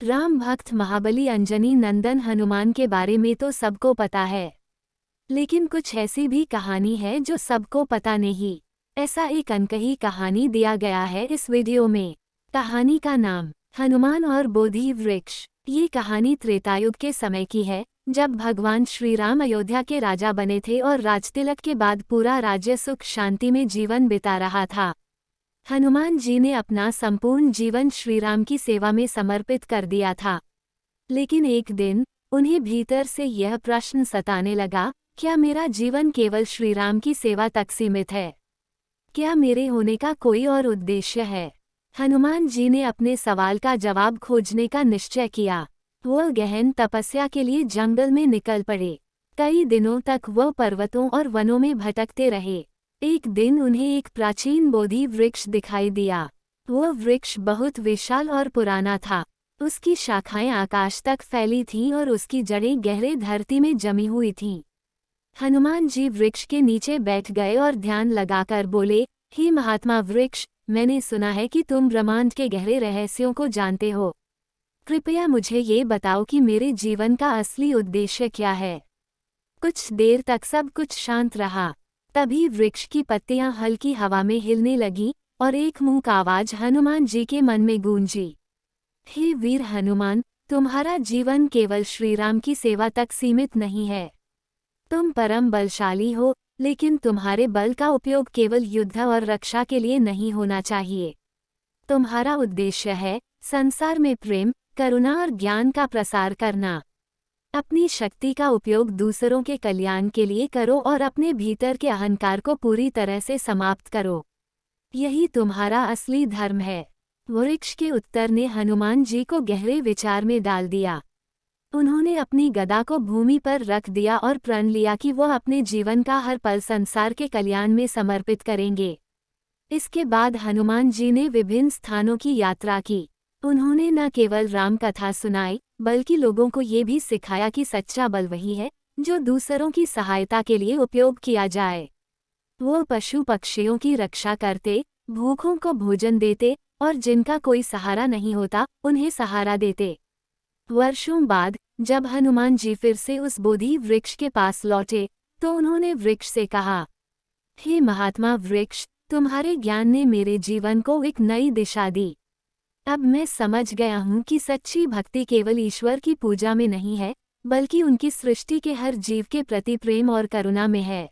राम भक्त महाबली अंजनी नंदन हनुमान के बारे में तो सबको पता है, लेकिन कुछ ऐसी भी कहानी है जो सबको पता नहीं। ऐसा एक अनकही कहानी दिया गया है इस वीडियो में। कहानी का नाम हनुमान और बोधि वृक्ष। ये कहानी त्रेतायुग के समय की है, जब भगवान श्री राम अयोध्या के राजा बने थे और राजतिलक के बाद पूरा राज्य सुख शांति में जीवन बिता रहा था। हनुमान जी ने अपना संपूर्ण जीवन श्रीराम की सेवा में समर्पित कर दिया था। लेकिन एक दिन उन्हें भीतर से यह प्रश्न सताने लगा, क्या मेरा जीवन केवल श्रीराम की सेवा तक सीमित है? क्या मेरे होने का कोई और उद्देश्य है? हनुमान जी ने अपने सवाल का जवाब खोजने का निश्चय किया। वह गहन तपस्या के लिए जंगल में निकल पड़े। कई दिनों तक वह पर्वतों और वनों में भटकते रहे। एक दिन उन्हें एक प्राचीन बोधि वृक्ष दिखाई दिया। वह वृक्ष बहुत विशाल और पुराना था। उसकी शाखाएं आकाश तक फैली थीं और उसकी जड़ें गहरे धरती में जमी हुई थीं। हनुमान जी वृक्ष के नीचे बैठ गए और ध्यान लगाकर बोले, हे महात्मा वृक्ष, मैंने सुना है कि तुम ब्रह्मांड के गहरे रहस्यों को जानते हो। कृपया मुझे ये बताओ कि मेरे जीवन का असली उद्देश्य क्या है। कुछ देर तक सब कुछ शांत रहा। तभी वृक्ष की पत्तियां हल्की हवा में हिलने लगीं और एक मूक आवाज हनुमान जी के मन में गूंजी। हे वीर हनुमान, तुम्हारा जीवन केवल श्रीराम की सेवा तक सीमित नहीं है। तुम परम बलशाली हो, लेकिन तुम्हारे बल का उपयोग केवल युद्ध और रक्षा के लिए नहीं होना चाहिए। तुम्हारा उद्देश्य है संसार में प्रेम, करुणा और ज्ञान का प्रसार करना। अपनी शक्ति का उपयोग दूसरों के कल्याण के लिए करो और अपने भीतर के अहंकार को पूरी तरह से समाप्त करो। यही तुम्हारा असली धर्म है। वृक्ष के उत्तर ने हनुमान जी को गहरे विचार में डाल दिया। उन्होंने अपनी गदा को भूमि पर रख दिया और प्रण लिया कि वह अपने जीवन का हर पल संसार के कल्याण में समर्पित करेंगे। इसके बाद हनुमान जी ने विभिन्न स्थानों की यात्रा की। उन्होंने न केवल राम कथा सुनाई, बल्कि लोगों को ये भी सिखाया कि सच्चा बल वही है जो दूसरों की सहायता के लिए उपयोग किया जाए। वो पशु पक्षियों की रक्षा करते, भूखों को भोजन देते और जिनका कोई सहारा नहीं होता उन्हें सहारा देते। वर्षों बाद जब हनुमान जी फिर से उस बोधि वृक्ष के पास लौटे, तो उन्होंने वृक्ष से कहा, हे महात्मा वृक्ष, तुम्हारे ज्ञान ने मेरे जीवन को एक नई दिशा दी। अब मैं समझ गया हूँ कि सच्ची भक्ति केवल ईश्वर की पूजा में नहीं है, बल्कि उनकी सृष्टि के हर जीव के प्रति प्रेम और करुणा में है।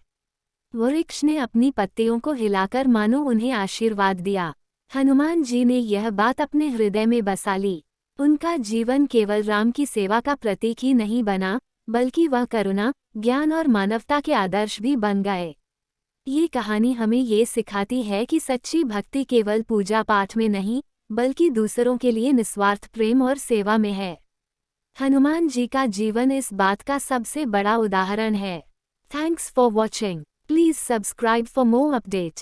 वृक्ष ने अपनी पत्तियों को हिलाकर मानो उन्हें आशीर्वाद दिया। हनुमान जी ने यह बात अपने हृदय में बसा ली। उनका जीवन केवल राम की सेवा का प्रतीक ही नहीं बना, बल्कि वह करुणा, ज्ञान और मानवता के आदर्श भी बन गए। ये कहानी हमें ये सिखाती है कि सच्ची भक्ति केवल पूजा पाठ में नहीं, बल्कि दूसरों के लिए निस्वार्थ प्रेम और सेवा में है। हनुमान जी का जीवन इस बात का सबसे बड़ा उदाहरण है। Thanks for watching. Please subscribe for more update.